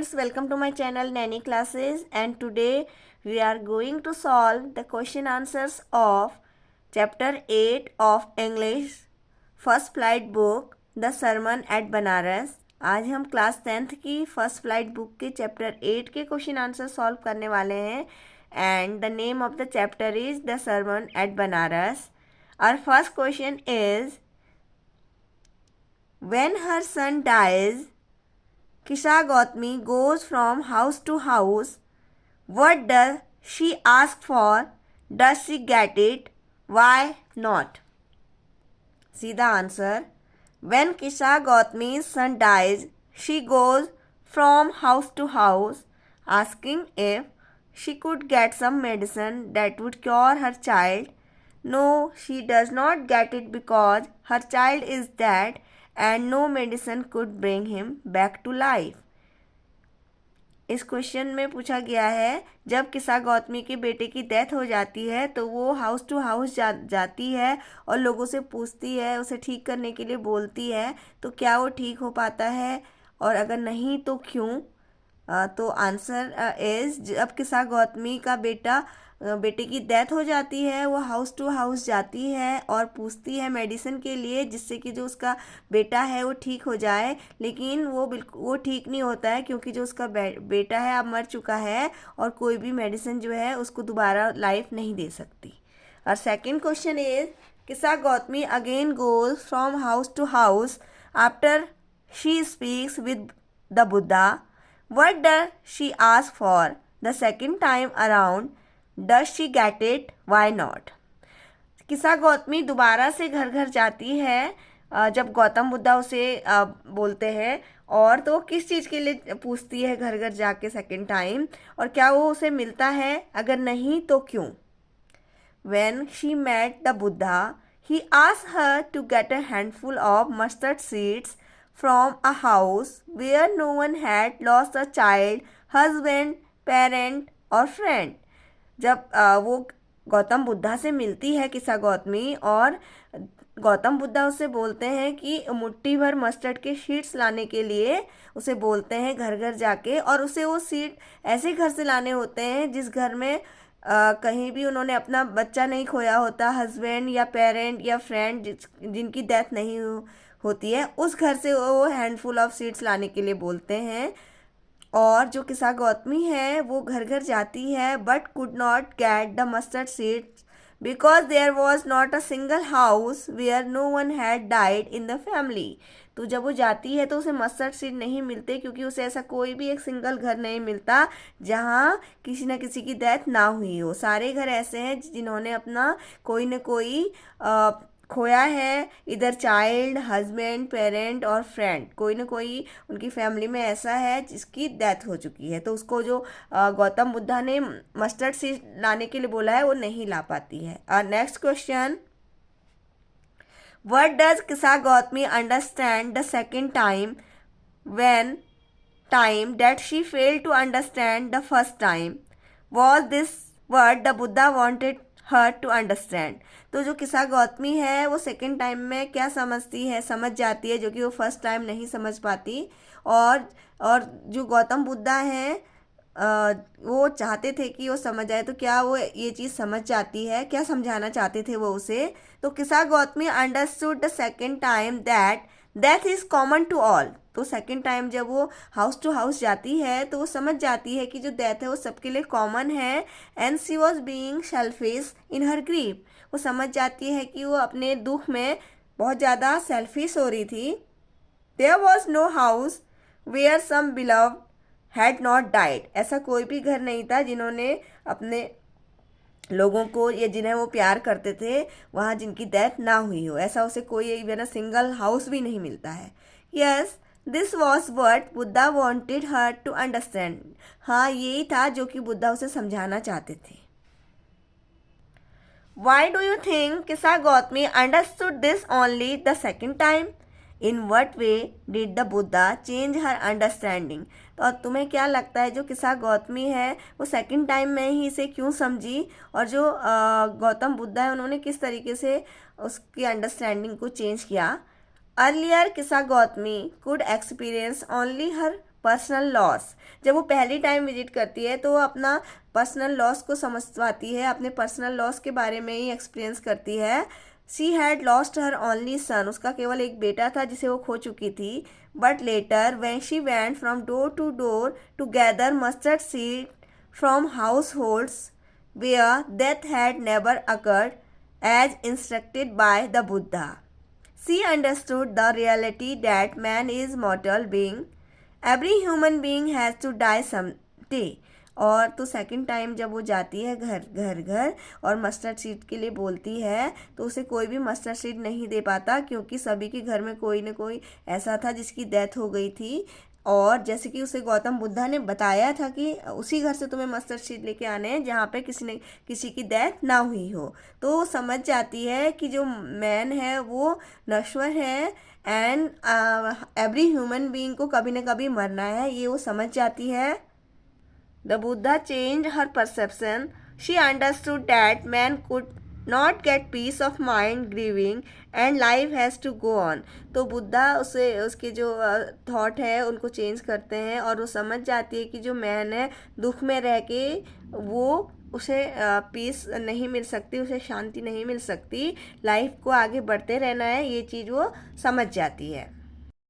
friends, welcome to my channel Nanny Classes, and today we are going to solve the question answers of chapter 8 of English first flight book The Sermon at Banaras। आज हम class 10th की first flight book के chapter 8 के question answer solve करने वाले हैं and the name of the chapter is the sermon at Benares. Our first question is when her son dies Kisha Gautami goes from house to house. What does she ask for? Does she get it? Why not? See the answer. When Kisha Gautami's son dies, she goes from house to house asking if she could get some medicine that would cure her child. No, she does not get it because her child is dead and no medicine could bring him back to life. इस question में पूछा गया है जब किसा गौतमी के बेटे की डेथ हो जाती है तो वो हाउस टू हाउस जाती है और लोगों से पूछती है, उसे ठीक करने के लिए बोलती है, तो क्या वो ठीक हो पाता है और अगर नहीं तो क्यों। तो आंसर इज जब किसा गौतमी का बेटे की डेथ हो जाती है वो हाउस टू हाउस जाती है और पूछती है मेडिसिन के लिए जिससे कि जो उसका बेटा है वो ठीक हो जाए, लेकिन वो ठीक नहीं होता है क्योंकि जो उसका बेटा है अब मर चुका है और कोई भी मेडिसिन जो है उसको दोबारा लाइफ नहीं दे सकती। और second question is Kisa Gautami again goes from house to house after she speaks with the Buddha. What does she ask for the second time around? Does she get it? Why not? किसा गौतमी दोबारा से घर घर जाती है जब गौतम बुद्धा उसे बोलते हैं, और तो किस चीज़ के लिए पूछती है घर घर जाके सेकंड टाइम, और क्या वो उसे मिलता है, अगर नहीं तो क्यों। When she met the Buddha, he asked her to get a handful of mustard seeds from a house where no one had lost a child, husband, parent और friend। जब वो गौतम बुद्धा से मिलती है किसा गौतमी और गौतम बुद्धा उसे बोलते हैं कि मुट्ठी भर मस्टर्ड के सीड्स लाने के लिए उसे बोलते हैं घर घर जाके, और उसे वो सीड ऐसे घर से लाने होते हैं जिस घर में कहीं भी उन्होंने अपना बच्चा नहीं खोया होता, हस्बैंड या पेरेंट या फ्रेंड जिनकी डेथ नहीं होती है, उस घर से वो हैंडफुल ऑफ सीड्स लाने के लिए बोलते हैं। और जो किसा गौतमी है वो घर घर जाती है but could not get the mustard seeds because there was not a single house where no one had died in the family. तो जब वो जाती है तो उसे मस्टर्ड सीड नहीं मिलते क्योंकि उसे ऐसा कोई भी एक सिंगल घर नहीं मिलता जहाँ किसी न किसी की डेथ ना हुई हो। सारे घर ऐसे हैं जिन्होंने अपना कोई न कोई खोया है, इधर चाइल्ड, हस्बैंड, पेरेंट और फ्रेंड, कोई ना कोई उनकी फैमिली में ऐसा है जिसकी डेथ हो चुकी है, तो उसको जो गौतम बुद्धा ने मस्टर्ड सीड लाने के लिए बोला है वो नहीं ला पाती है। और next question, what does Kisa Gautami understand the second time when time that she failed to understand the first time? Was this word the Buddha wanted her to understand? तो जो किसा गौतमी है वो सेकेंड टाइम में क्या समझती है, समझ जाती है जो कि वो फर्स्ट टाइम नहीं समझ पाती, और जो गौतम बुद्धा हैं वो चाहते थे कि वो समझ जाए, तो क्या वो ये चीज़ समझ जाती है, क्या समझाना चाहते थे वो उसे। तो Kisa Gautami understood the second time that death is common to all. तो सेकेंड टाइम जब वो हाउस टू हाउस जाती है तो वो समझ जाती है कि जो डेथ है वो सबके लिए कॉमन है, and she was being selfish in her grief. वो समझ जाती है कि वो अपने दुख में बहुत ज़्यादा सेल्फिश हो रही थी। There was no house where some beloved had not died. ऐसा कोई भी घर नहीं था जिन्होंने अपने लोगों को या जिन्हें वो प्यार करते थे वहाँ जिनकी डेथ ना हुई हो, ऐसा उसे कोई इवन सिंगल हाउस भी नहीं मिलता है। Yes, this was what Buddha wanted her to understand. हाँ, यही था जो कि बुद्धा उसे समझाना चाहते थे। Why do you think Kisa Gautami understood this only the second time? In what way did the Buddha change her understanding? तो तुम्हें क्या लगता है जो किसा गौतमी है वो सेकंड टाइम में ही इसे क्यों समझी, और जो गौतम बुद्धा है उन्होंने किस तरीके से उसकी अंडरस्टैंडिंग को चेंज किया। अर्लियर किसा Gautami could experience only her personal loss. जब वो पहली टाइम विजिट करती है तो वो अपना पर्सनल लॉस को समझ पाती है, अपने पर्सनल लॉस के बारे में ही एक्सपीरियंस करती है। She had lost her only son, उसका केवल एक बेटा था जिसे वो खो चुकी थी। But later when she went from door to gather mustard seed from households where death had never occurred as instructed by the Buddha, she understood the reality that man is mortal being. Every human being has to die someday. और तो second time जब वो जाती है घर और mustard seed के लिए बोलती है तो उसे कोई भी मस्टर्ड सीड नहीं दे पाता, क्योंकि सभी के घर में कोई ना कोई ऐसा था जिसकी डेथ हो गई थी। और जैसे कि उसे गौतम बुद्धा ने बताया था कि उसी घर से तुम्हें मस्टर्ड सीड लेके आने हैं जहाँ पे किसी की डेथ ना हुई हो। तो वो समझ जाती है कि जो मैन है वो नश्वर है एंड एवरी ह्यूमन बीइंग को कभी ना कभी मरना है, ये वो समझ जाती है। The Buddha change her perception, she understood that man could not get peace of mind grieving and life has to go on. तो बुद्धा उसे उसके जो थॉट है उनको चेंज करते हैं और वो समझ जाती है कि जो मैन है दुख में रह के वो उसे पीस नहीं मिल सकती, उसे शांति नहीं मिल सकती, लाइफ को आगे बढ़ते रहना है, ये चीज़ वो समझ जाती है।